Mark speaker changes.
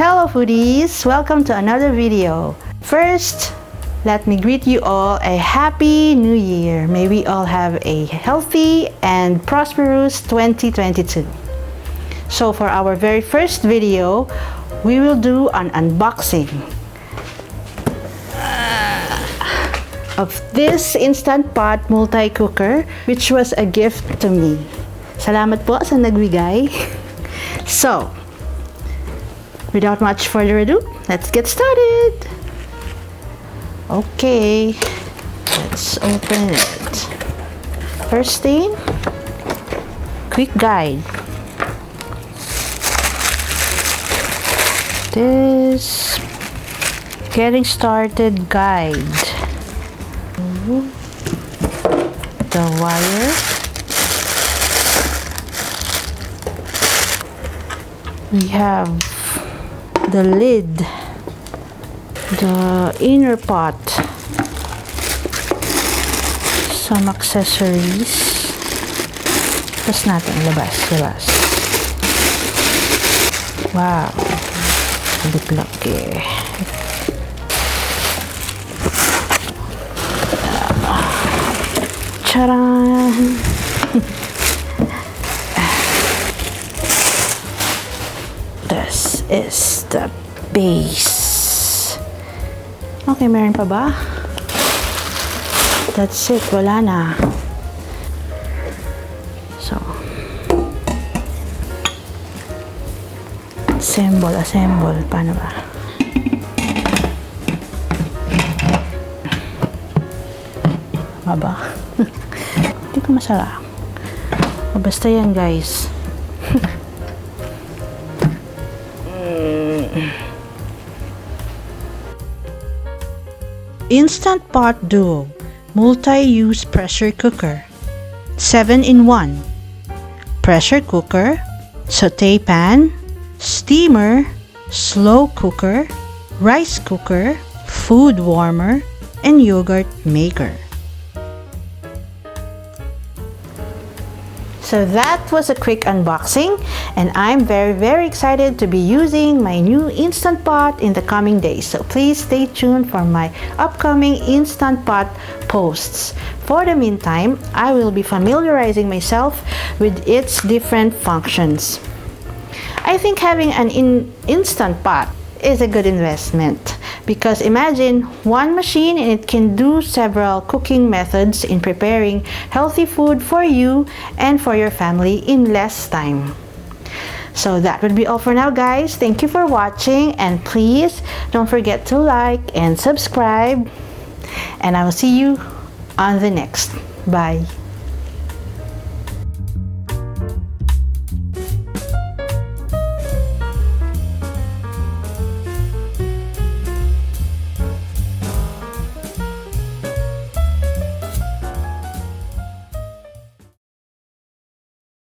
Speaker 1: Hello foodies! Welcome to another video. First, let me greet you all a happy new year. May we all have a healthy and prosperous 2022. So for our very first video, we will do an unboxing of this Instant Pot multi-cooker, which was a gift to me. Salamat po sa nagbigay. So, without much further ado, let's get started. Okay, let's open it. First thing, quick guide. This getting started guide. The wire. We have the lid, the inner pot, some accessories. Tapos natin, labas. Wow, laki. Charan! This is the base. Okay, meron pa ba? That's it, wala na. So, assemble. Paano ba? Baba. Hindi ko masara. Basta yan, guys. Instant Pot Duo Multi-Use Pressure Cooker 7-in-1 Pressure Cooker, Sauté Pan, Steamer, Slow Cooker, Rice Cooker, Food Warmer, and Yogurt Maker. So that was a quick unboxing, and I'm very excited to be using my new Instant Pot in the coming days. So please stay tuned for my upcoming Instant Pot posts. For the meantime, I will be familiarizing myself with its different functions. I think having an Instant Pot is a good investment, because imagine one machine and it can do several cooking methods in preparing healthy food for you and for your family in less time. So that would be all for now, guys. Thank you for watching, and please don't forget to like and subscribe, and I will see you on the next. Bye.